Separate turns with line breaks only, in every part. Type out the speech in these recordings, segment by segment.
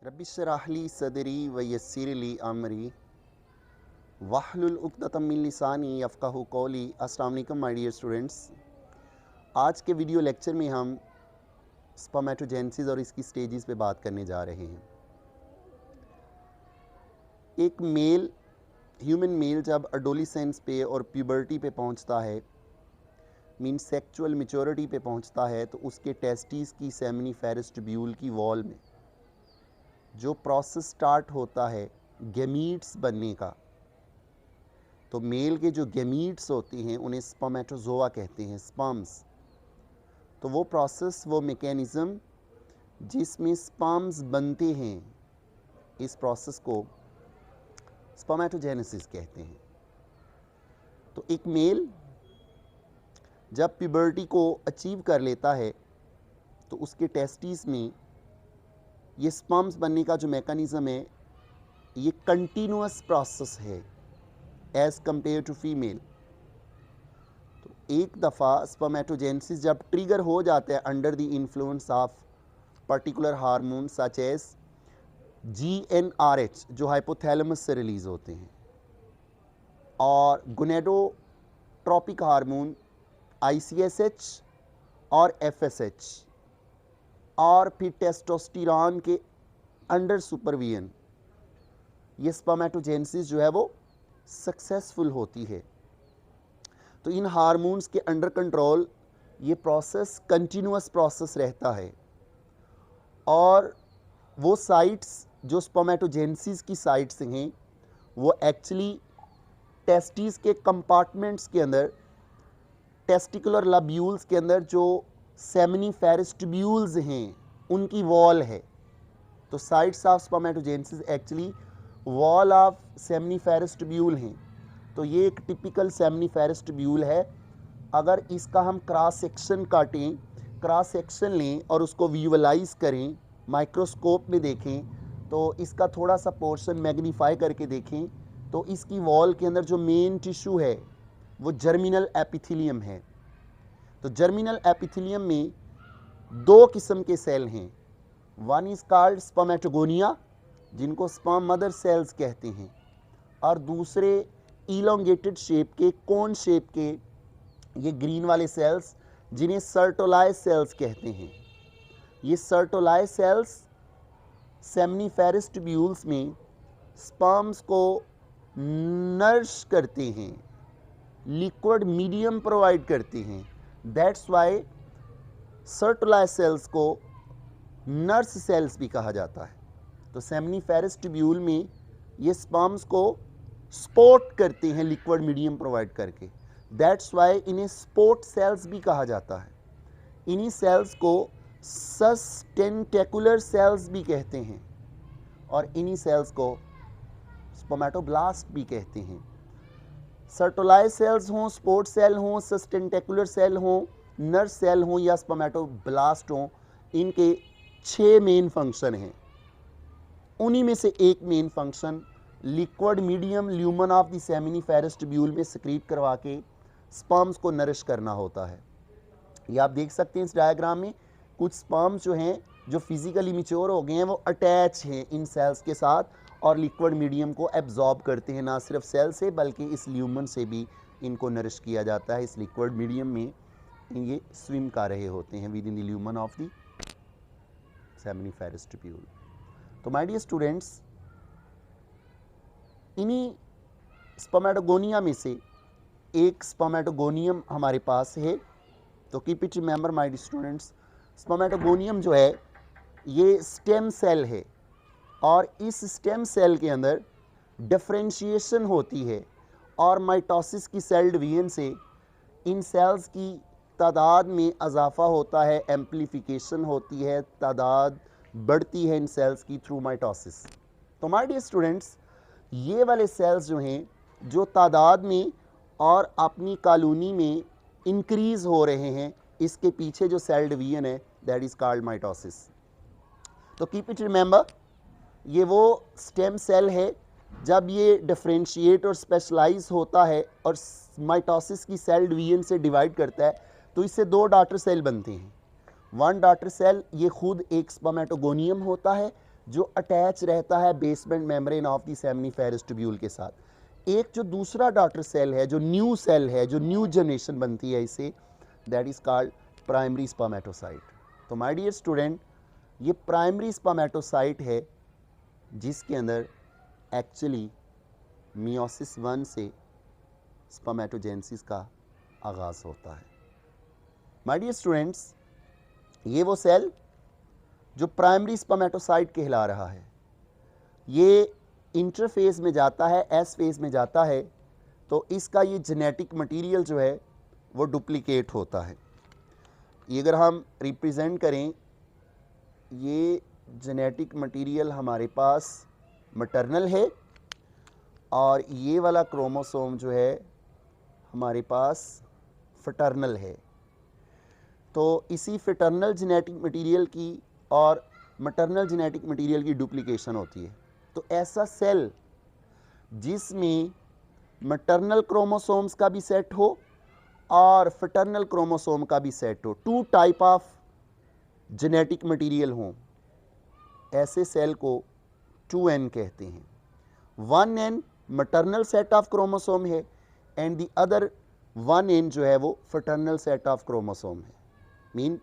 Rabbi इश्रह ली सदरी व यस्सिर ली अमरी वाहलुल उक़दतम मिन लिसानी यफ़क़हू क़ौली। अस्सलाम वालेकुम माय डियर स्टूडेंट्स। आज के वीडियो लेक्चर में हम स्पर्मेटोजेनेसिस और इसकी स्टेजेस पे बात करने जा रहे हैं। एक ह्यूमन मेल जब एडोलेसेंस पे और प्यूबर्टी पे पहुंचता है, मीन सेक्सुअल मैच्योरिटी पे पहुंचता है, तो उसके टेस्टिस की सेमिनिफेरस ट्यूब्यूल की वॉल में जो प्रोसेस स्टार्ट होता है गैमीट्स बनने का, तो मेल के जो गैमीट्स होते हैं उन्हें स्पर्मेटोजोआ कहते हैं, स्पर्म्स। तो वो प्रोसेस, वो मैकेनिज़्म जिसमें स्पर्म्स बनते हैं, इस प्रोसेस को स्पर्मेटोजेनेसिस कहते हैं। तो एक मेल जब प्यूबर्टी को अचीव कर लेता है तो उसके टेस्टिस में ये स्पर्म्स बनने का जो मैकेनिज़्म है, ये कंटिन्यूअस प्रोसेस है एज़ कंपेयर टू फीमेल। तो एक दफ़ा स्पर्मेटोजेनेसिस जब ट्रिगर हो जाता है under the influence of particular hormone such as GnRH, जो हाइपोथैलेमस से रिलीज़ होते हैं, और गोनेडोट्रोपिक हार्मोन ICSH और FSH, और फिर टेस्टोस्टेरोन के अंडर सुपरविजन ये स्पर्मेटोजेनेसिस जो है वो सक्सेसफुल होती है। तो इन हार्मोन्स के अंडर कंट्रोल ये प्रोसेस कंटिन्यूअस प्रोसेस रहता है, और वो साइट्स जो स्पर्मेटोजेनेसिस की साइट्स हैं वो एक्चुअली टेस्टिस के कंपार्टमेंट्स के अंदर, टेस्टिकुलर लब्यूल्स के अंदर जो सेमिनिफेरस ट्यूब्यूल्स हैं उनकी वॉल है। तो sites of spermatogenesis actually wall of seminiferous tubule हैं। तो ये एक टिपिकल सेमिनिफेरस ट्यूब्यूल है। अगर इसका हम क्रॉस सेक्शन काटें, क्रॉस सेक्शन लें और उसको विजुअलाइज करें, माइक्रोस्कोप में देखें, तो इसका थोड़ा सा पोर्शन मैग्नीफाई करके देखें, तो इसकी वॉल के अंदर जो मेन टिश्यू है वो जर्मिनल एपिथेलियम है। तो जर्मिनल एपिथेलियम में दो किस्म के सेल हैं। वन इज़ कॉल्ड स्पर्मेटोगोनिया, जिनको स्पर्म मदर सेल्स कहते हैं, और दूसरे इलोंगेटेड शेप के, कोन शेप के, ये ग्रीन वाले सेल्स जिन्हें सर्टोलाइ सेल्स कहते हैं। ये सर्टोलाइ सेल्स सेमिनिफेरस ट्यूब्यूल्स में स्पर्म्स को नर्श करते हैं, लिक्विड मीडियम प्रोवाइड करते हैं। दैट्स वाई सर्टोलाइ सेल्स को नर्स सेल्स भी कहा जाता है। तो सेमिनिफेरस ट्यूब्यूल में ये स्पर्म्स को सपोर्ट करते हैं लिक्विड मीडियम प्रोवाइड करके। दैट्स वाई इन्हें सपोर्ट सेल्स भी कहा जाता है। इन्हीं सेल्स को सस्टेंटेकुलर सेल्स भी कहते हैं, और इन्हीं सेल्स को स्पर्मेटोब्लास्ट भी कहते हैं। सर्टोलाइ सेल्स हों, स्पोर्ट सेल हों, सस्टेंटेकुलर सेल हों, नर्स सेल हों या स्पर्मेटोब्लास्ट हों, इनके 6 मेन फंक्शन हैं। उन्हीं में से एक main function liquid medium lumen of the seminiferous tubule में सिक्रीट करवा के स्पर्म्स को नरिश करना होता है। ये आप देख सकते हैं इस डायग्राम में, कुछ स्पर्म्स जो हैं जो फिजिकली मैच्योर हो गए हैं वो अटैच हैं इन सेल्स के साथ और लिक्विड मीडियम को एब्जॉर्ब करते हैं, ना सिर्फ सेल से बल्कि इस ल्यूमन से भी इनको नरिश किया जाता है। इस लिक्विड मीडियम में ये स्विम कर रहे होते हैं within the lumen of the seminiferous tubule. तो माय डियर स्टूडेंट्स, इन्हीं स्पर्मेटोगोनिया में से एक स्पर्मेटोगोनियम हमारे पास है। तो keep it remember my dear students, spermatogonium जो है ये स्टेम सेल है, और इस स्टेम सेल के अंदर डिफरेंशिएशन होती है, और माइटोसिस की सेल डिवीजन से इन सेल्स की तादाद में इजाफा होता है, एम्प्लीफिकेशन होती है, तादाद बढ़ती है इन सेल्स की थ्रू माइटोसिस। तो माय डियर स्टूडेंट्स, ये वाले सेल्स जो हैं जो तादाद में और अपनी कॉलोनी में इंक्रीज़ हो रहे हैं, इसके पीछे जो सेल डिवीजन है दैट इज़ कॉल्ड माइटोसिस। तो कीप इट रिमेंबर, ये वो स्टेम सेल है जब ये डिफरेंशिएट और स्पेशलाइज होता है और माइटोसिस की सेल डिवीजन से डिवाइड करता है, तो इससे दो डॉटर सेल बनते हैं। वन डॉटर सेल ये खुद एक स्पर्मेटोगोनियम होता है, जो अटैच रहता है basement membrane of the seminiferous tubule के साथ। एक जो दूसरा डॉटर सेल है, जो न्यू सेल है, जो न्यू जनरेशन बनती है, इसे that is called primary spermatocyte. तो माय डियर स्टूडेंट, ये प्राइमरी स्पर्मेटोसाइट है जिसके अंदर एक्चुअली मियोसिस 1 से स्पर्मेटोजेनेसिस का आगाज़ होता है। माय डियर स्टूडेंट्स, ये वो सेल जो प्राइमरी स्पर्मेटोसाइट कहला रहा है, ये इंटरफेज में जाता है, एस फेज में जाता है, तो इसका ये जेनेटिक मटेरियल जो है वो डुप्लीकेट होता है। ये अगर हम रिप्रेजेंट करें, ये जेनेटिक मटेरियल हमारे पास मैटरनल है और ये वाला क्रोमोसोम जो है हमारे पास फटर्नल है। तो इसी फटर्नल जेनेटिक मटेरियल की और मैटरनल जेनेटिक मटेरियल की डुप्लीकेशन होती है। तो ऐसा सेल जिसमें मैटरनल क्रोमोसोम्स का भी सेट हो और फटर्नल क्रोमोसोम का भी सेट हो, 2 टाइप ऑफ जेनेटिक मटेरियल हों, ऐसे सेल को 2n कहते हैं। 1n maternal set of chromosome है एंड द अदर 1n जो है वो फटर्नल सेट ऑफ क्रोमोसोम है। मीन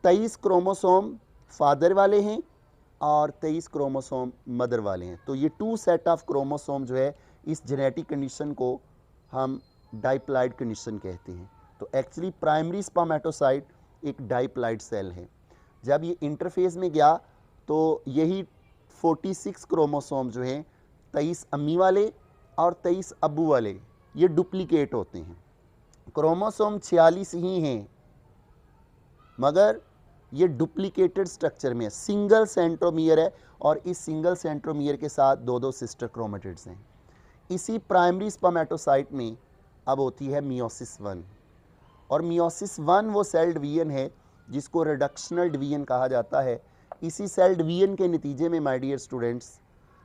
23 क्रोमोसोम फादर वाले हैं और 23 क्रोमोसोम मदर वाले हैं। तो ये 2 सेट ऑफ क्रोमोसोम जो है, इस जेनेटिक कंडीशन को हम डाइप्लॉइड कंडीशन कहते हैं। तो एक्चुअली प्राइमरी स्पर्मेटोसाइट एक डाइप्लॉइड सेल है। जब ये इंटरफेज में गया तो यही 46 क्रोमोसोम जो हैं, 23 अम्मी वाले और 23 अब्बू वाले, ये डुप्लीकेट होते हैं। क्रोमोसोम 46 ही हैं मगर ये डुप्लीकेटेड स्ट्रक्चर में है, सिंगल सेंट्रोमियर है और इस सिंगल सेंट्रोमियर के साथ 2-2 सिस्टर क्रोमेटिड्स हैं। इसी प्राइमरी स्पर्मेटोसाइट में अब होती है मियोसिस 1, और मियोसिस 1 वो सेल डिवीजन है जिसको रिडक्शनल डिवीजन कहा जाता है। इसी सेल डिवीजन के नतीजे में माय डियर स्टूडेंट्स,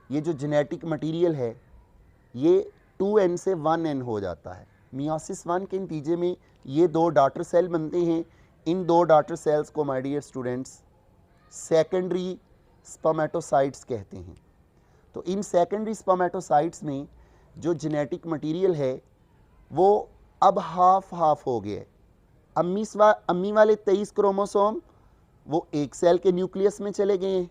ये जो जेनेटिक मटेरियल है ये 2n से 1n हो जाता है। मियोसिस 1 के नतीजे में ये 2 डॉटर सेल बनते हैं। इन 2 डॉटर सेल्स को my dear students secondary spermatocytes कहते हैं। तो इन सेकेंडरी स्पर्मेटोसाइट्स में जो जेनेटिक मटेरियल है वो अब हाफ हो गया है। अम्मी वाले 23 क्रोमोसोम वो एक सेल के न्यूक्लियस में चले गए हैं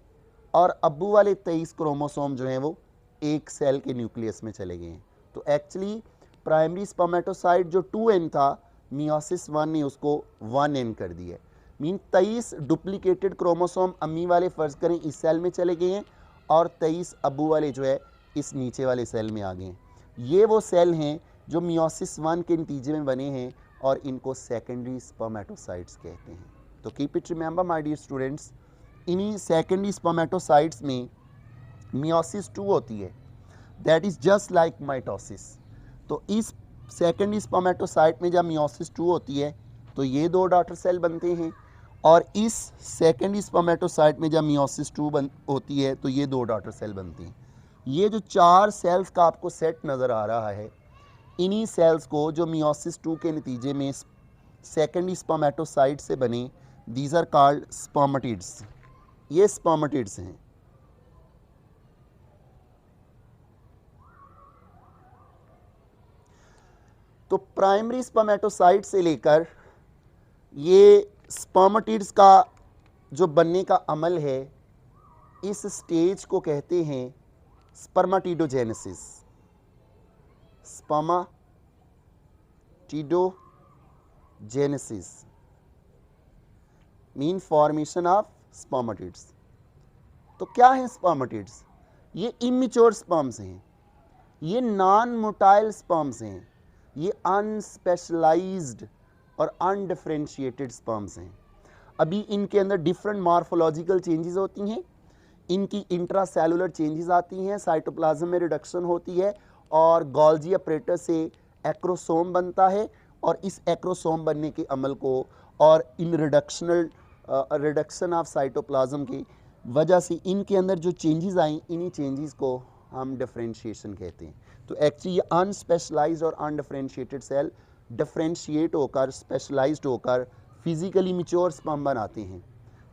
और अब्बू वाले 23 क्रोमोसोम जो हैं वो एक सेल के न्यूक्लियस में चले गए हैं। तो एक्चुअली प्राइमरी स्पर्मेटोसाइट जो 2n था, मियोसिस 1 ने उसको 1n कर दिया। मीन 23 डुप्लीकेटेड क्रोमोसोम अम्मी वाले फ़र्ज़ करें इस सेल में चले गए हैं और 23 अब्बू वाले जो है इस नीचे वाले सेल में आ गए हैं। ये वो सेल हैं जो मियोसिस 1 के नतीजे में बने हैं और इनको सेकेंडरी स्पर्मेटोसाइट्स कहते हैं। तो keep it remember my dear students, इन्हीं सेकेंडरी स्पर्मेटोसाइट्स में मियोसिस 2 होती है, that is just like mitosis. तो इस सेकेंडरी स्पर्मेटोसाइट में जब मियोसिस 2 होती है तो ये 2 डॉटर सेल बनते हैं, और इस सेकेंडरी स्पर्मेटोसाइट में जब मियोसिस 2 होती है तो ये 2 डॉटर सेल बनती हैं। ये जो 4 सेल्स का आपको सेट नज़र आ रहा है, इन्हीं सेल्स को जो मियोसिस 2 के नतीजे में सेकेंडरी स्पर्मेटोसाइट से बने, दीज आर कॉल्ड स्पर्मेटिड्स। ये स्पर्मेटिड्स हैं। तो प्राइमरी स्पर्मेटोसाइट से लेकर ये स्पर्मेटिड्स का जो बनने का अमल है, इस स्टेज को कहते हैं स्पर्मेटिडोजेनेसिस। स्पर्मेटिडोजेनेसिस मीन फॉर्मेशन ऑफ स्पर्मेटिड्स। तो क्या है स्पर्मेटिड्स? ये इमेच्योर स्पर्म्स हैं, ये नॉन मोटाइल स्पर्म्स हैं, ये अनस्पेशलाइज्ड और अनडिफरेंशिएटेड स्पर्म्स हैं। अभी इनके अंदर डिफरेंट मॉर्फोलॉजिकल चेंजेस होती हैं, इनकी इंट्रासेलुलर चेंजेस आती हैं, साइटोप्लाज्म में रिडक्शन होती है और गोल्जी अपरेटस से एक्रोसोम बनता है, और इस एक्रोसोम बनने के अमल को और इन रिडक्शन ऑफ साइटोप्लाज्म की वजह से इनके अंदर जो चेंजेस आई, इन्हीं चेंजेस को हम डिफरेंशिएशन कहते हैं। तो एक्चुअली ये अनस्पेशलाइज्ड और अनडिफरेंशिएटेड सेल डिफरेंशिएट होकर, स्पेशलाइज्ड होकर फिजिकली मैच्योर स्पर्म बनाते हैं।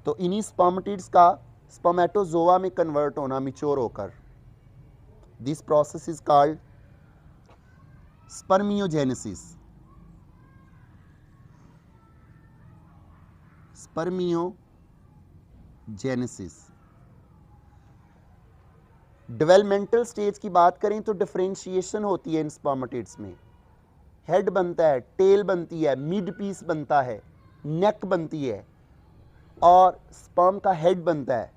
तो इन्हीं स्पर्मेटिड्स का स्पर्मेटोजोआ में कन्वर्ट होना, मिच्योर होकर, this process is called spermiogenesis. Spermiogenesis. Developmental stage की बात करें तो डिफरेंशिएशन होती है इन स्पर्मेटिड्स में। हेड बनता है, टेल बनती है, मिड पीस बनता है, नेक बनती है, और स्पर्म का हेड बनता है,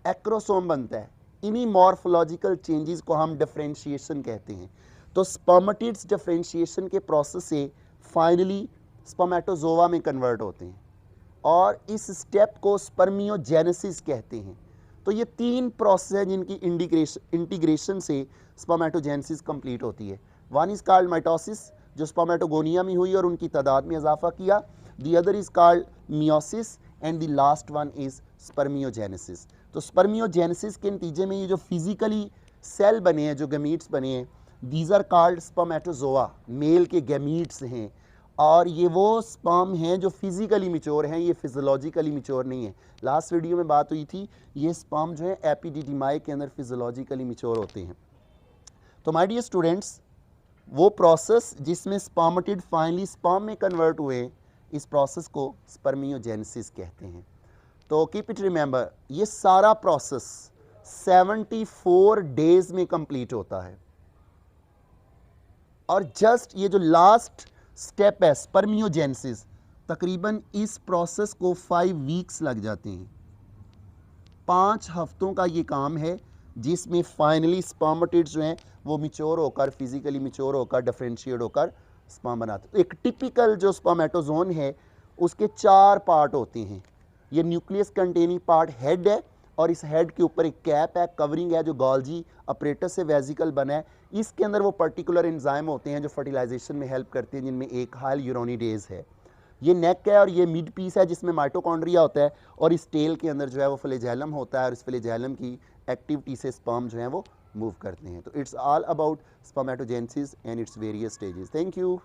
एक्रोसोम बनता है। इन्हीं मॉर्फोलॉजिकल चेंजेस को हम डिफरेंशिएशन कहते हैं। तो स्पर्मेटिड्स डिफरेंशिएशन के प्रोसेस से फाइनली स्पर्मेटोजोआ में कन्वर्ट होते हैं और इस स्टेप को स्पर्मियोजेनेसिस कहते हैं। तो ये 3 प्रोसेस हैं जिनकी इंटीग्रेशन से स्पर्मेटोजेनेसिस कंप्लीट होती है। वन इज कॉल्ड माइटोसिस, जो स्पर्मेटोगोनिया में हुई और उनकी तादाद में इजाफा किया। The other is called meiosis and the last one is spermiogenesis. तो स्पर्मियोजेनेसिस के नतीजे में ये जो फिजिकली सेल बने हैं, जो गैमीट्स बने हैं, these are called spermatozoa, male के गैमीट्स हैं। और ये वो स्पर्म हैं जो फिजिकली मिच्योर हैं, ये फिजियोलॉजिकली मिच्योर नहीं है। लास्ट वीडियो में बात हुई थी, ये स्पर्म जो है एपिडिडिमाई के अंदर फिजियोलॉजिकली मिच्योर होते हैं। तो माय डियर स्टूडेंट्स, वो प्रोसेस जिसमें स्पर्मेटिड फाइनली स्पर्म में कन्वर्ट हुए, इस प्रोसेस को स्पर्मियोजेनेसिस कहते हैं। तो कीप इट रिमेंबर, ये सारा प्रोसेस 74 डेज में कंप्लीट होता है और जस्ट ये जो लास्ट स्टेप है स्पर्मियोजेनेसिस, तकरीबन इस प्रोसेस को 5 वीक्स लग जाते हैं। 5 हफ्तों का ये काम है जिसमें फाइनली स्पर्मेटिड्स जो हैं वो मिच्योर होकर, फिजिकली मिच्योर होकर, डिफरेंशिएट होकर स्पर्म बनाते हैं। एक टिपिकल जो स्पर्मेटोजोन है उसके 4 पार्ट होते हैं। ये न्यूक्लियस कंटेनिंग पार्ट हेड है और इस हेड के ऊपर एक कैप है, कवरिंग है जो गोल्जी अपरेटस से वेजिकल बना है। इसके अंदर वो पर्टिकुलर एंजाइम होते हैं जो फर्टिलाइजेशन में हेल्प करते हैं, जिनमें एक हाइल यूरोनिडेज है। ये नेक है और ये मिड पीस है जिसमें माइटोकॉन्ड्रिया होता है, और इस टेल के अंदर जो है वो फ्लैजेलम होता है और इस फ्लैजेलम की एक्टिविटी से स्पर्म जो है वो मूव करते हैं। तो it's all about spermatogenesis and its various stages. Thank you.